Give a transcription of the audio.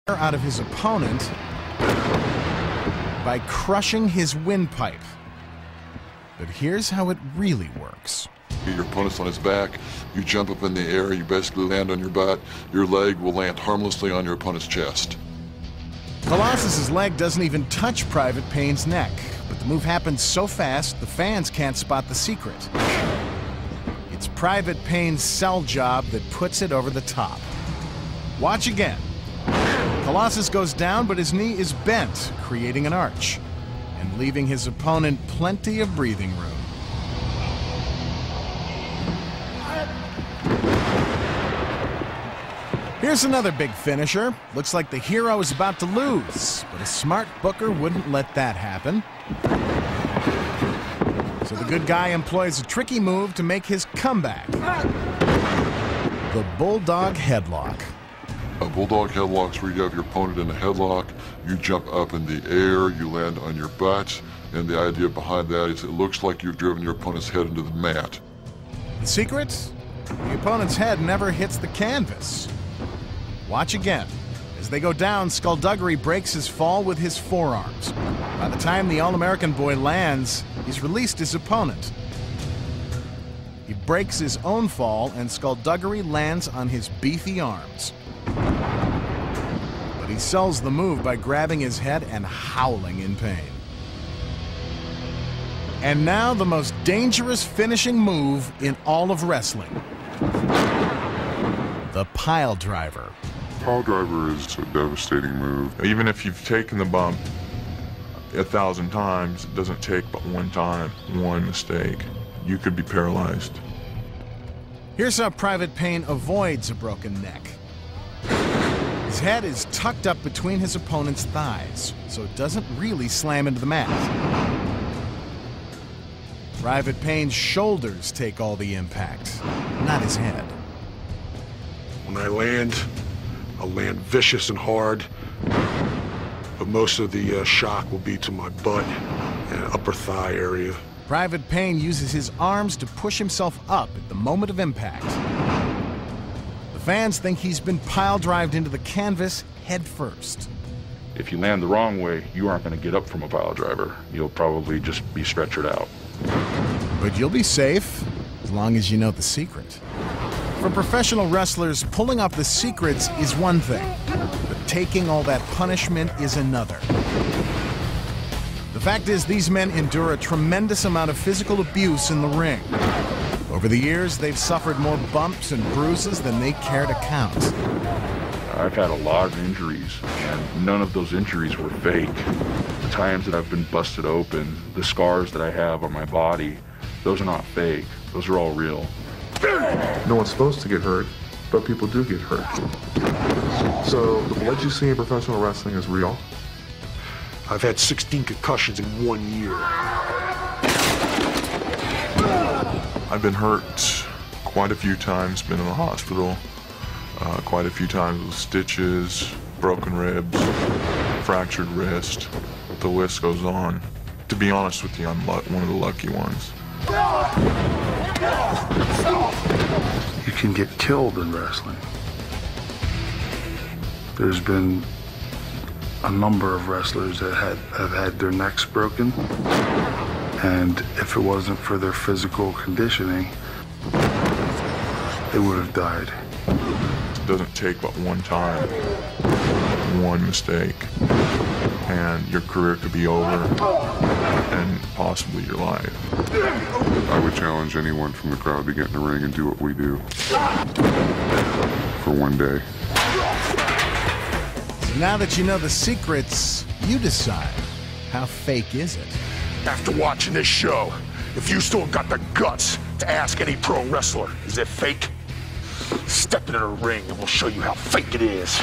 out of his opponent by crushing his windpipe. But here's how it really works. Your opponent's on his back, you jump up in the air, you basically land on your butt, your leg will land harmlessly on your opponent's chest. Colossus's leg doesn't even touch Private Payne's neck, but the move happens so fast the fans can't spot the secret. It's Private Payne's cell job that puts it over the top. Watch again. Colossus goes down, but his knee is bent, creating an arch, and leaving his opponent plenty of breathing room. Here's another big finisher. Looks like the hero is about to lose, but a smart booker wouldn't let that happen. So the good guy employs a tricky move to make his comeback. The Bulldog Headlock. A Bulldog Headlock is where you have your opponent in a headlock, you jump up in the air, you land on your butt, and the idea behind that is it looks like you've driven your opponent's head into the mat. The secret? The opponent's head never hits the canvas. Watch again. As they go down, Skullduggery breaks his fall with his forearms. By the time the All-American boy lands, he's released his opponent. He breaks his own fall, and Skullduggery lands on his beefy arms. But he sells the move by grabbing his head and howling in pain. And now the most dangerous finishing move in all of wrestling. The pile driver. Pile driver is a devastating move. Even if you've taken the bump 1,000 times, it doesn't take but one time, one mistake. You could be paralyzed. Here's how Private Payne avoids a broken neck. His head is tucked up between his opponent's thighs, so it doesn't really slam into the mat. Private Payne's shoulders take all the impact, not his head. When I land, I'll land vicious and hard, but most of the shock will be to my butt and upper thigh area. Private Payne uses his arms to push himself up at the moment of impact. The fans think he's been pile-drived into the canvas head first. If you land the wrong way, you aren't going to get up from a pile driver. You'll probably just be stretchered out. But you'll be safe, as long as you know the secret. For professional wrestlers, pulling off the secrets is one thing, but taking all that punishment is another. The fact is, these men endure a tremendous amount of physical abuse in the ring. Over the years, they've suffered more bumps and bruises than they care to count. I've had a lot of injuries, and none of those injuries were fake. The times that I've been busted open, the scars that I have on my body, those are not fake. Those are all real. No one's supposed to get hurt, but people do get hurt. So the blood you see in professional wrestling is real? I've had 16 concussions in 1 year. I've been hurt quite a few times, been in the hospital quite a few times with stitches, broken ribs, fractured wrist. The list goes on. To be honest with you, I'm one of the lucky ones. You can get killed in wrestling. There's been a number of wrestlers that have had their necks broken, and if it wasn't for their physical conditioning, they would have died. It doesn't take but one time, one mistake, and your career could be over, and possibly your life. I would challenge anyone from the crowd to get in the ring and do what we do. For one day. So now that you know the secrets, you decide, how fake is it? After watching this show, if you still got the guts to ask any pro wrestler, is it fake? Step into the ring and we'll show you how fake it is.